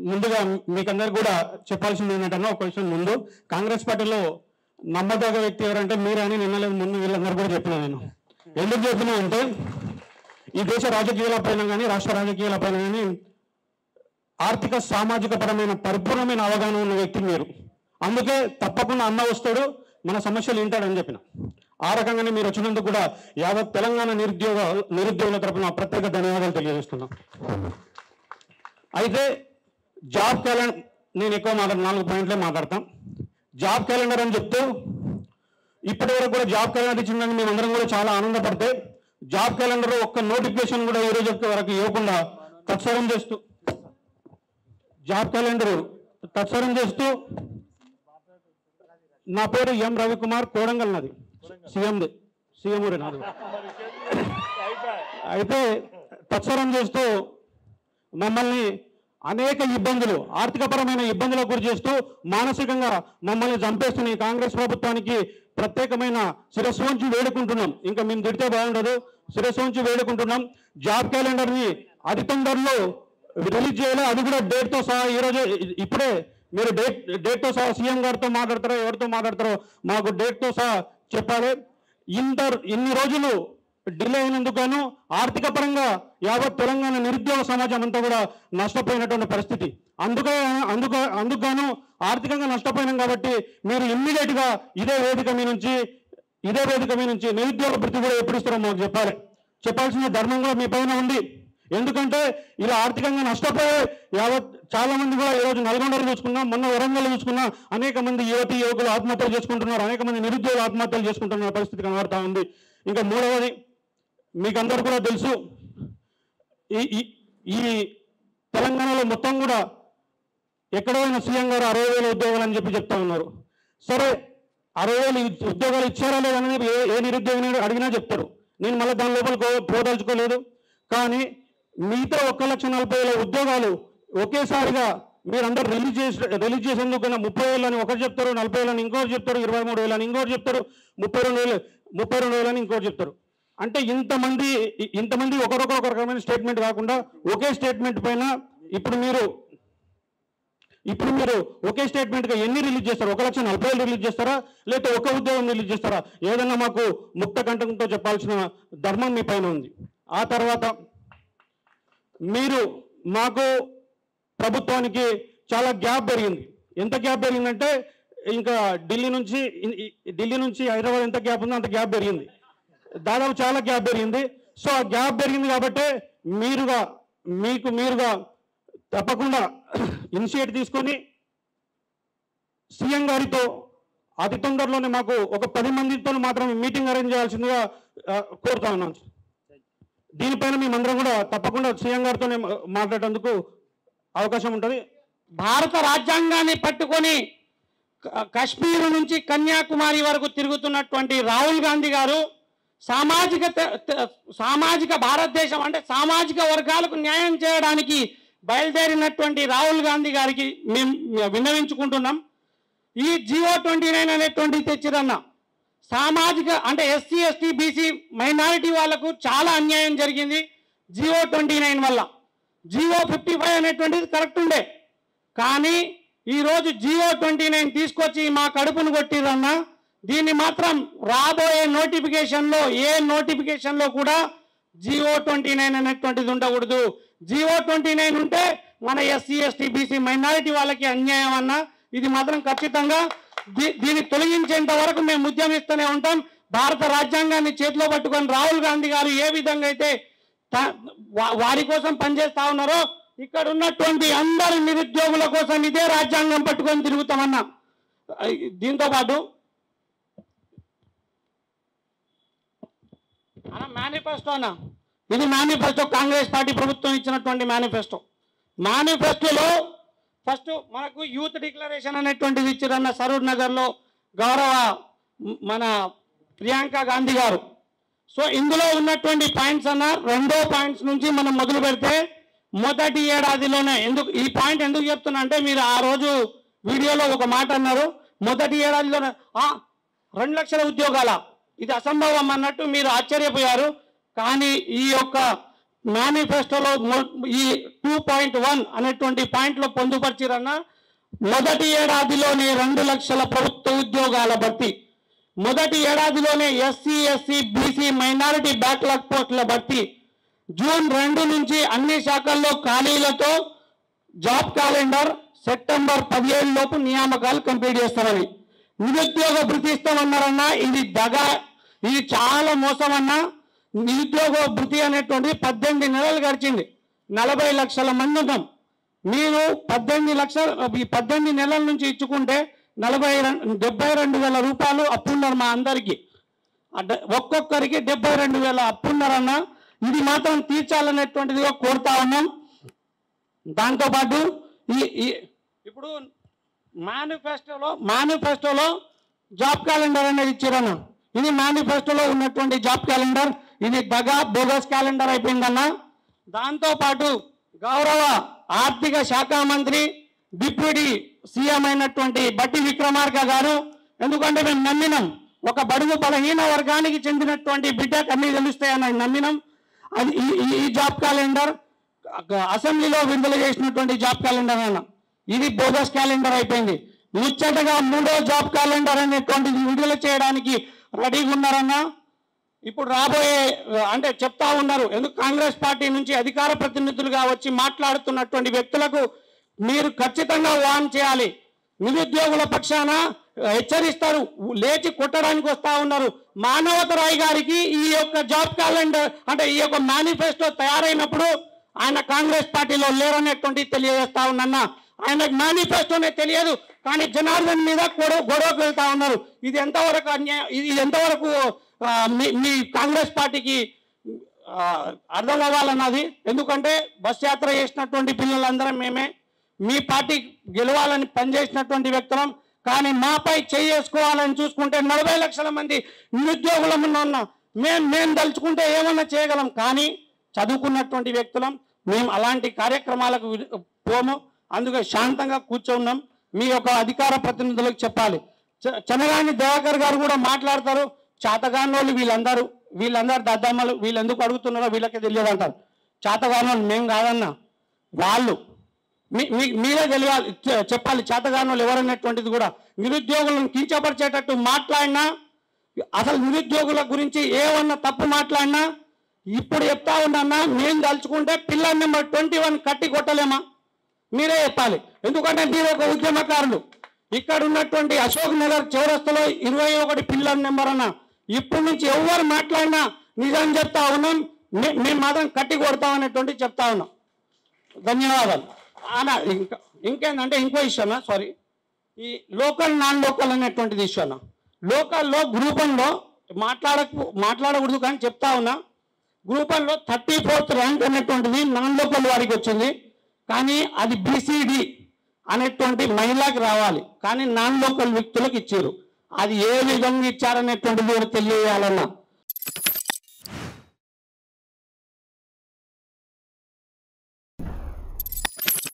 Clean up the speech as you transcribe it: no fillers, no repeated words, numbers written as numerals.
ముందుగా మీకందరికి కూడా చెప్పాల్సింది ఏంటంటే ఒక విషయం ముందు కాంగ్రెస్ పార్టీలో నమ్మదగ్గ వ్యక్తి ఎవరంటే మీరని నిన్న ముందు వీళ్ళందరూ కూడా చెప్పినా నేను ఎందుకు చెప్పినా అంటే ఈ దేశ రాజకీయాలపైన కానీ రాష్ట్ర రాజకీయాలపైన కానీ ఆర్థిక సామాజిక పరమైన పరిపూర్ణమైన అవగాహన ఉన్న వ్యక్తి మీరు అందుకే తప్పకుండా అన్న వస్తాడు మన సమస్యలు వింటాడని చెప్పిన ఆ రకంగానే మీరు వచ్చినందుకు కూడా యావత్ తెలంగాణ నిరుద్యోగుల తరపున ప్రత్యేక ధన్యవాదాలు తెలియజేస్తున్నాం అయితే జాబ్ క్యాలెండర్ నేను ఎక్కువ 4 పాయింట్లే మాట్లాడతాం జాబ్ క్యాలెండర్ అని చెప్తూ ఇప్పటి వరకు కూడా జాబ్ క్యాలెండర్ ఇచ్చిందని మేమందరం కూడా చాలా ఆనందపడితే జాబ్ క్యాలెండర్ ఒక్క నోటిఫికేషన్ కూడా ఈ రోజు వరకు ఇవ్వకుండా తత్సరం చేస్తూ జాబ్ క్యాలెండర్ తత్సరం చేస్తూ నా పేరు ఎం రవికుమార్ కోడంగల్ నాది సీఎం ఊరే నాది అయితే తత్సరం చేస్తూ మమ్మల్ని అనేక ఇబ్బందులు ఆర్థికపరమైన ఇబ్బందులకు గురి చేస్తూ మానసికంగా మమ్మల్ని చంపేస్తున్న ఈ కాంగ్రెస్ ప్రభుత్వానికి ప్రత్యేకమైన శిరస్సు వంచి వేడుకుంటున్నాం ఇంకా మేము తిడితే బాగుండదు శిరస్సు వంచి వేడుకుంటున్నాం జాబ్ క్యాలెండర్ని అతి తొందరలో రిలీజ్ చేయాలి అది కూడా డేట్తో సహా ఈరోజు ఇప్పుడే మీరు డేట్తో సహా సీఎం గారితో మాట్లాడతారో ఎవరితో మాట్లాడతారో మాకు డేట్తో సహా చెప్పాలి ఇన్ని రోజులు డిలే అయినందుకు ఆర్థిక పరంగా యావత్ తెలంగాణ నిరుద్యోగ సమాజం అంతా కూడా నష్టపోయినటువంటి పరిస్థితి అందుకు ఆర్థికంగా నష్టపోయినాం కాబట్టి మీరు ఇమ్మీడియట్ గా ఇదే వేదిక మీ నుంచి నిరుద్యోగ భృతి కూడా ఎప్పుడు ఇస్తారో మాకు చెప్పాల్సిన ధర్మం కూడా మీ పైన ఉంది ఎందుకంటే ఇలా ఆర్థికంగా నష్టపోయే యావత్ చాలా మంది కూడా ఈరోజు నల్గొండలో చూసుకున్నాం మొన్న వరంగల్ చూసుకున్నా అనేక మంది యువకులు ఆత్మహత్యలు చేసుకుంటున్నారు అనేక మంది నిరుద్యోగులు ఆత్మహత్యలు చేసుకుంటున్న పరిస్థితి కనబడతా ఉంది ఇంకా మూడవది మీకందరూ కూడా తెలుసు ఈ తెలంగాణలో మొత్తం కూడా ఎక్కడైనా సీఎం గారు 60,000 ఉద్యోగాలు అని చెప్తా ఉన్నారు సరే 60,000 ఉద్యోగాలు ఇచ్చారా లేదని ఏ నిరుద్యోగిని అడిగినా చెప్తారు నేను మళ్ళీ దాని లోపల పోదలుచుకోలేదు కానీ మిగతా 1,40,000 ఉద్యోగాలు ఒకేసారిగా మీరందరూ రిలీజ్ చేసేందుకు 30,000 అని ఒకటి చెప్తారు 40,000 అని ఇంకోటి చెప్తారు 23,000 అని ఇంకోటి చెప్తారు 32,000 అని ఇంకోటి చెప్తారు అంటే ఇంతమంది ఒకరొక రకమైన స్టేట్మెంట్ కాకుండా ఒకే స్టేట్మెంట్ పైన ఇప్పుడు మీరు ఒకే స్టేట్మెంట్గా ఎన్ని రిలీజ్ చేస్తారు 1,40,000 రిలీజ్ చేస్తారా లేకపోతే ఒక ఉద్యోగం రిలీజ్ చేస్తారా ఏదన్నా మాకు ముక్త కంఠంతో చెప్పాల్సిన ధర్మం మీ పైన ఉంది ఆ తర్వాత మీరు మాకు ప్రభుత్వానికి చాలా గ్యాప్ పెరిగింది ఎంత గ్యాప్ పెరిగిందంటే ఇంకా ఢిల్లీ నుంచి హైదరాబాద్ ఎంత గ్యాప్ ఉందో అంత గ్యాప్ పెరిగింది దాదాపు చాలా గ్యాప్ పెరిగింది సో ఆ గ్యాప్ పెరిగింది కాబట్టి మీరుగా తప్పకుండా ఇనిషియేట్ తీసుకొని సీఎం గారితో అతి తొందరలోనే మాకు ఒక 10 మందితో మాత్రం మీటింగ్ అరేంజ్ చేయాల్సిందిగా కోరుతా ఉన్నాను దీనిపైన మేమందరం కూడా తప్పకుండా సీఎం గారితోనే మాట్లాడేందుకు అవకాశం ఉంటుంది భారత రాజ్యాంగాన్ని పట్టుకొని కాశ్మీర్ నుంచి కన్యాకుమారి వరకు తిరుగుతున్నటువంటి రాహుల్ గాంధీ గారు సామాజిక భారతదేశం అంటే సామాజిక వర్గాలకు న్యాయం చేయడానికి బయలుదేరినటువంటి రాహుల్ గాంధీ గారికి మేము విన్నవించుకుంటున్నాం ఈ GO-29 అనేటువంటి తెచ్చిరన్న సామాజిక అంటే ఎస్సీ ఎస్టీ బీసీ మైనారిటీ వాళ్లకు చాలా అన్యాయం జరిగింది GO-29 వల్ల GO-55 అనేటువంటిది కరెక్ట్ ఉండే కానీ ఈరోజు GO-29 తీసుకొచ్చి మా కడుపును కొట్టిరన్న దీన్ని మాత్రం రాబోయే నోటిఫికేషన్లో ఏ నోటిఫికేషన్లో కూడా GO-29 అనేటువంటిది ఉండకూడదు GO-29 ఉంటే మన ఎస్సీ ఎస్టీ బీసీ మైనారిటీ వాళ్ళకి అన్యాయం అన్న ఇది మాత్రం ఖచ్చితంగా దీన్ని తొలగించేంత వరకు మేము ఉద్యమిస్తూనే ఉంటాం భారత రాజ్యాంగాన్ని చేతిలో పట్టుకొని రాహుల్ గాంధీ గారు ఏ విధంగా అయితే వారి కోసం పనిచేస్తా ఉన్నారో ఇక్కడ ఉన్నటువంటి అందరి నిరుద్యోగుల కోసం ఇదే రాజ్యాంగం పట్టుకొని తిరుగుతామన్నా దీంతో పాటు మేనిఫెస్టో అన్న ఇది మేనిఫెస్టో కాంగ్రెస్ పార్టీ ప్రభుత్వం ఇచ్చినటువంటి మేనిఫెస్టోలో ఫస్ట్ మనకు యూత్ డిక్లరేషన్ అనేటువంటిది ఇచ్చారన్న సరూర్ నగర్లో గౌరవ మన ప్రియాంక గాంధీ గారు సో ఇందులో ఉన్నటువంటి పాయింట్స్ అన్న 2వ పాయింట్స్ నుంచి మనం మొదలు పెడితే మొదటి ఏడాదిలోనే ఈ పాయింట్ ఎందుకు చెప్తున్నా అంటే మీరు ఆ రోజు వీడియోలో ఒక మాట అన్నారు మొదటి ఏడాదిలోనే 2 లక్షల ఉద్యోగాల ఇది అసంభవం అన్నట్టు మీరు ఆశ్చర్యపోయారు కానీ ఈ యొక్క మేనిఫెస్టోలో ఈ 2.1 అనేటువంటి పాయింట్లో పొందుపరిచిరన్న మొదటి ఏడాదిలోనే 2 లక్షల ప్రభుత్వ ఉద్యోగాల భర్తీ, మొదటి ఏడాదిలోనే SC SC BC minority backlog పోస్టుల భర్తీ, జూన్ 2 నుంచి అన్ని శాఖల్లో ఖాళీలతో జాబ్ క్యాలెండర్, సెప్టెంబర్ 17 లోపు నియామకాలు కంప్లీట్ చేస్తారని. నిరుద్యోగ భృతి ఇస్తామన్నారన్నా, ఇది దగా, ఇది చాలా మోసం అన్నా. నిరుద్యోగ భృతి అనేటువంటి 18 నెలలు గడిచింది, 40 లక్షల మంది ఉన్నాం. మీరు 18 నెలల నుంచి ఇచ్చుకుంటే 72,000 రూపాయలు అప్పున్నారు మా అందరికీ. ఒక్కొక్కరికి 72,000 అప్పున్నారన్నా. ఇది మాత్రం తీర్చాలనేటువంటిదిగా కోరుతా ఉన్నాం. దాంతోపాటు ఇప్పుడు మేనిఫెస్టోలో జాబ్ క్యాలెండర్ అనేది ఇచ్చారన్న. ఇది మేనిఫెస్టోలో ఉన్నటువంటి జాబ్ క్యాలెండర్, ఇది దగా బోగస్ క్యాలెండర్ అయిపోయిందన్న. దాంతోపాటు గౌరవ ఆర్థిక శాఖ మంత్రి డిప్యూటీ సీఎం అయినటువంటి బట్టి విక్రమార్క గారు, ఎందుకంటే మేము నమ్మినాం ఒక బడుగు బలహీన వర్గానికి చెందినటువంటి బిడ్డకు అన్ని తెలుస్తాయని నమ్మినాం. అది ఈ జాబ్ క్యాలెండర్ అసెంబ్లీలో విడుదల చేసినటువంటి జాబ్ క్యాలెండర్ అన్న, ఇది బోగస్ క్యాలెండర్ అయిపోయింది. ముచ్చటగా 3వ జాబ్ క్యాలెండర్ అనేటువంటిది విడుదల చేయడానికి రెడీగా ఉన్నారన్నా. ఇప్పుడు రాబోయే అంటే చెప్తా ఉన్నారు, ఎందుకు కాంగ్రెస్ పార్టీ నుంచి అధికార ప్రతినిధులుగా వచ్చి మాట్లాడుతున్నటువంటి వ్యక్తులకు మీరు ఖచ్చితంగా వార్న్ చేయాలి. నిరుద్యోగుల పక్షాన హెచ్చరిస్తారు, లేచి కొట్టడానికి వస్తూ ఉన్నారు. మానవతరాయ్ గారికి ఈ యొక్క జాబ్ క్యాలెండర్ అంటే ఈ యొక్క మేనిఫెస్టో తయారైనప్పుడు ఆయన కాంగ్రెస్ పార్టీలో లేరనేటువంటి తెలియజేస్తా ఉన్నా. ఆయనకు మేనిఫెస్టోనే తెలియదు, కానీ జనార్దన్ మీద గొడవకు వెళ్తా ఉన్నారు. ఇది ఎంతవరకు అన్యాయం, ఇది ఎంతవరకు మీ కాంగ్రెస్ పార్టీకి అర్థం అవ్వాలన్నది. ఎందుకంటే బస్ యాత్ర చేసినటువంటి పిల్లలందరం మేమే, మీ పార్టీ గెలవాలని పనిచేసినటువంటి వ్యక్తులం. కానీ మాపై చేసుకోవాలని చూసుకుంటే 40 లక్షల మంది నిరుద్యోగులం ఉన్న మేము దలుచుకుంటే ఏమన్నా చేయగలం. కానీ చదువుకున్నటువంటి వ్యక్తులం మేము అలాంటి కార్యక్రమాలకు పోము. అందుకే శాంతంగా కూర్చున్నాం. మీ యొక్క అధికార ప్రతినిధులకు చెప్పాలి. చనగాని దయాకర్ గారు కూడా మాట్లాడతారు, చాతగానోళ్ళు వీళ్ళందరూ దద్దమ్మలు, వీళ్ళు ఎందుకు అడుగుతున్నారో వీళ్ళకే తెలియదు అంటారు. చాతగానోళ్ళు మేము కాదన్నా, వాళ్ళు మీరే తెలియాలి, చెప్పాలి చేతగానోళ్ళు ఎవరనేటువంటిది కూడా. నిరుద్యోగులను కించపరిచేటట్టు మాట్లాడినా, అసలు నిరుద్యోగుల గురించి ఏమన్నా తప్పు మాట్లాడినా ఇప్పుడు చెప్తా ఉన్నా, మేము తలుచుకుంటే పిల్లర్ నెంబర్ 21 కట్టి కొట్టలేమా? మీరే చెప్పాలి. ఎందుకంటే మీరు ఒక ఉద్యమకారులు. ఇక్కడ ఉన్నటువంటి అశోక్ నగర్ చౌరస్తలో 21 పిల్లర్ నెంబర్ అన్న. ఇప్పటి నుంచి ఎవరు మాట్లాడినా నిజం చెప్తా ఉన్నాం, మేము మాత్రం కట్టి కొడతామనేటువంటి చెప్తా ఉన్నాం. ధన్యవాదాలు. ఇంకేందంటే ఇంకో ఇష్యూనా, సారీ, ఈ లోకల్ నాన్ లోకల్ అనేటువంటిది ఇష్యూనా. లోకల్లో గ్రూపంలో మాట్లాడకూడదు కానీ చెప్తా ఉన్నా, గ్రూపంలో 34th ర్యాంక్ అనేటువంటిది నాన్ లోకల్ వారికి వచ్చింది. కానీ అది బీసీడీ అనేటువంటి మహిళకి రావాలి, కానీ నాన్ లోకల్ వ్యక్తులకు ఇచ్చారు. అది ఏ విధంగా ఇచ్చారనేటువంటిది కూడా తెలియజేయాలన్నా.